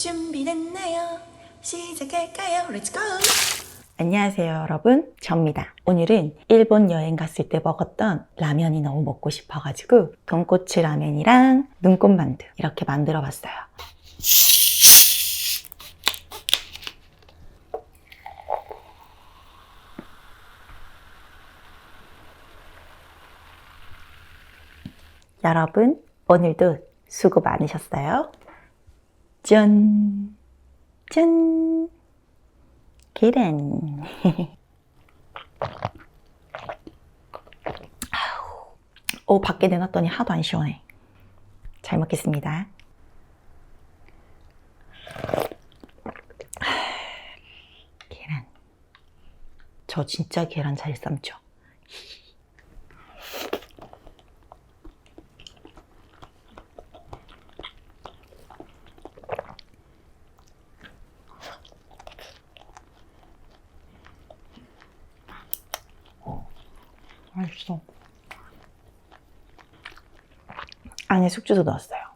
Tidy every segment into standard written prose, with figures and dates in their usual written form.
준비됐나요? 시작할까요? 렛츠고! 안녕하세요 여러분, 접니다. 오늘은 일본 여행 갔을 때 먹었던 라면이 너무 먹고 싶어가지고 돈코츠 라면이랑 눈꽃만두 이렇게 만들어 봤어요. 여러분 오늘도 수고 많으셨어요. 짠! 짠! 계란. 밖에 내놨더니 하도 안 시원해. 잘 먹겠습니다. 계란. 저 진짜 계란 잘 삶죠. 맛있어. 안에 숙주도 넣었어요.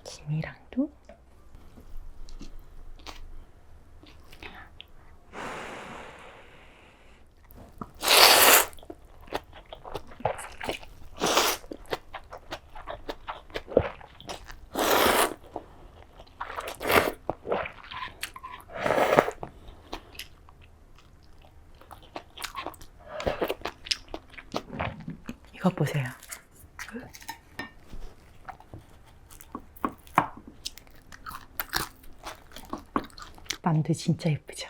김이랑도 이거 보세요. 만두 진짜 예쁘죠?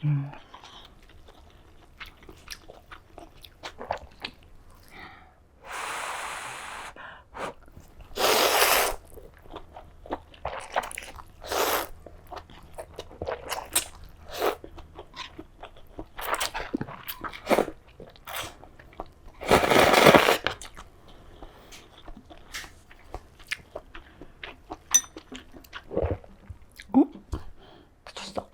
응? 쳤어.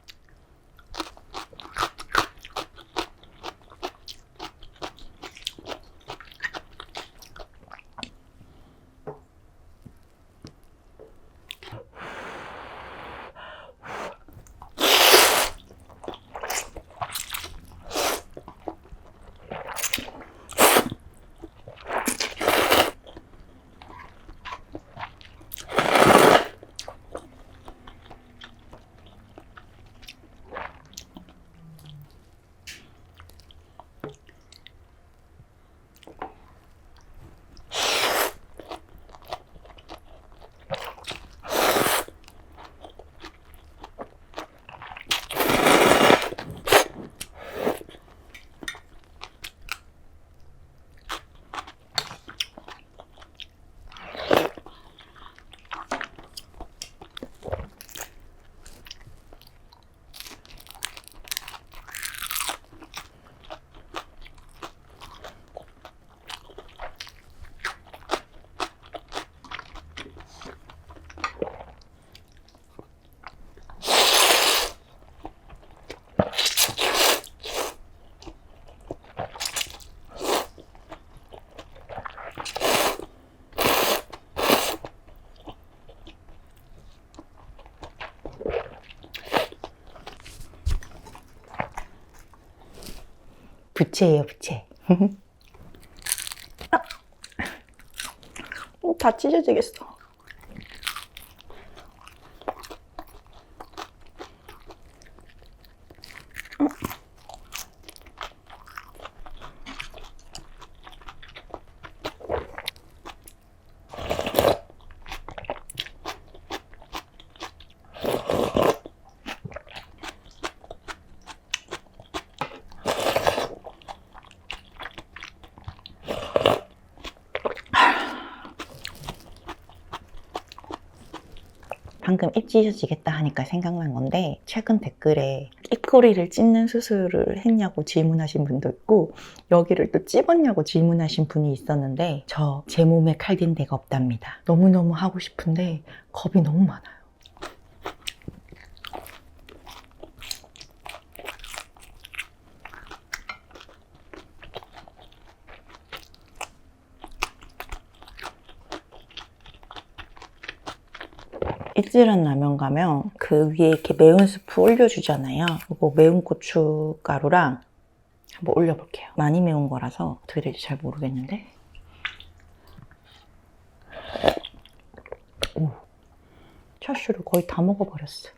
부채예요, 부채. 다 찢어지겠어. 방금 입 찢어지겠다 하니까 생각난 건데 최근 댓글에 입꼬리를 찢는 수술을 했냐고 질문하신 분도 있고 여기를 또 찝었냐고 질문하신 분이 있었는데 저 제 몸에 칼댄 데가 없답니다. 너무너무 하고 싶은데 겁이 너무 많아요. 이질한 라면 가면 그 위에 이렇게 매운 스프 올려주잖아요. 이거 매운 고춧가루랑 한번 올려볼게요. 많이 매운 거라서 어떻게 될지 잘 모르겠는데. 오, 차슈를 거의 다 먹어버렸어.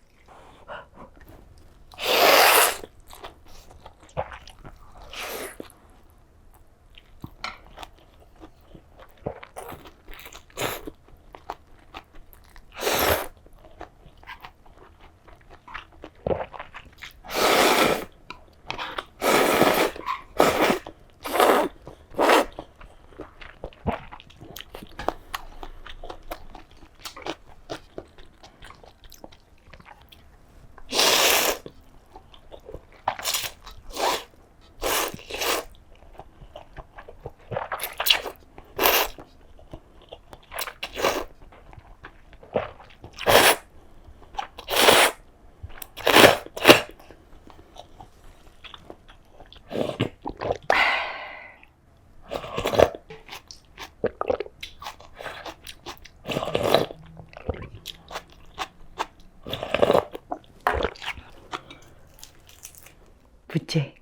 부채.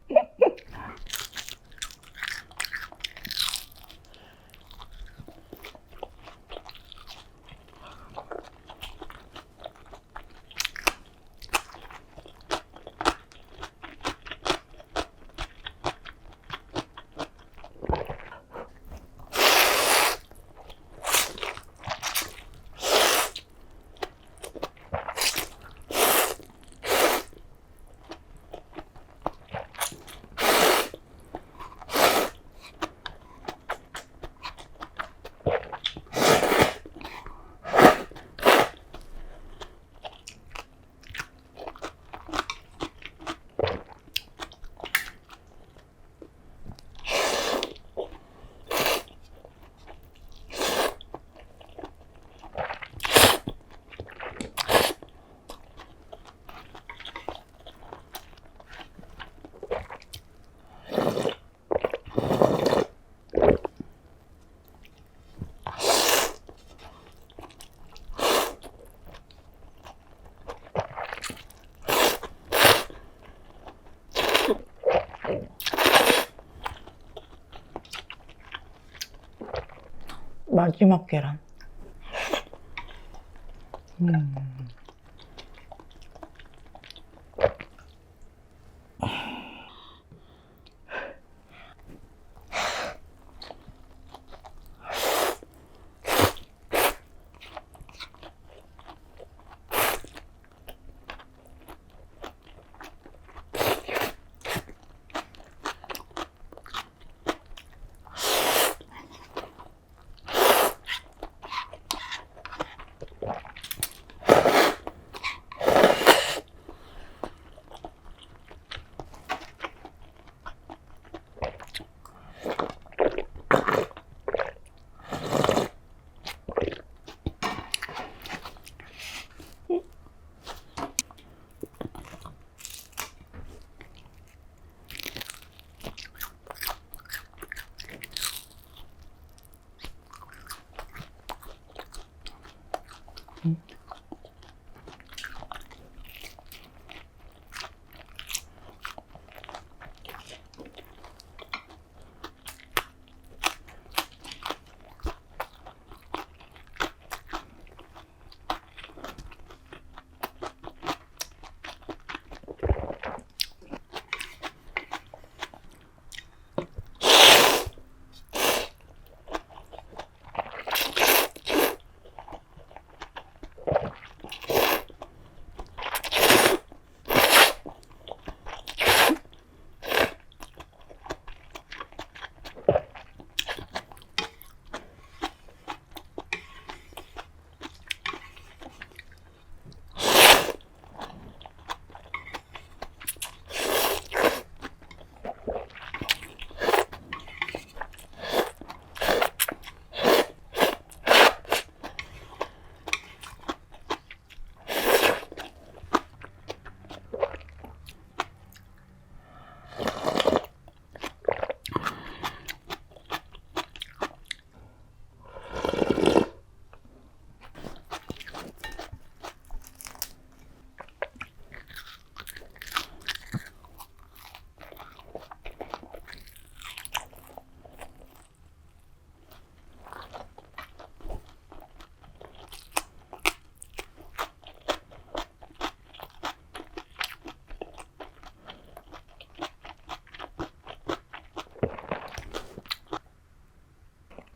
마지막 계란.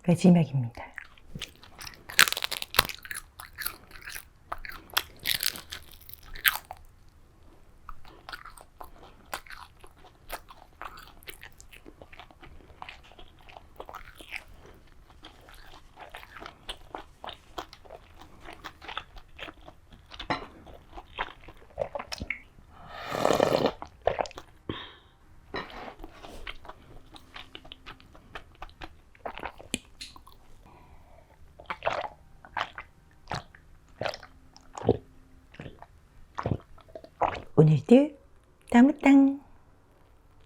매지맥입니다. 오늘도 따무땅.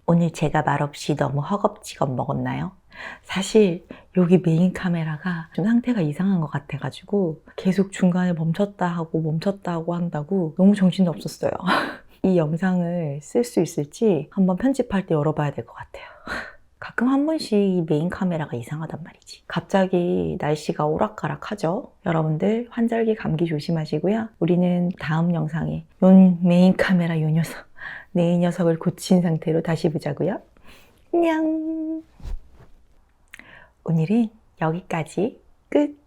오늘 제가 말없이 너무 허겁지겁 먹었나요? 사실 여기 메인 카메라가 좀 상태가 이상한 것 같아가지고 계속 중간에 멈췄다 하고 한다고 너무 정신이 없었어요. 이 영상을 쓸 수 있을지 한번 편집할 때 열어봐야 될 것 같아요. 가끔 한 번씩 이 메인 카메라가 이상하단 말이지. 갑자기 날씨가 오락가락하죠. 여러분들 환절기 감기 조심하시고요. 우리는 다음 영상에 요 메인 카메라 요 녀석, 네, 이 녀석을 고친 상태로 다시 보자고요. 안녕. 오늘은 여기까지 끝.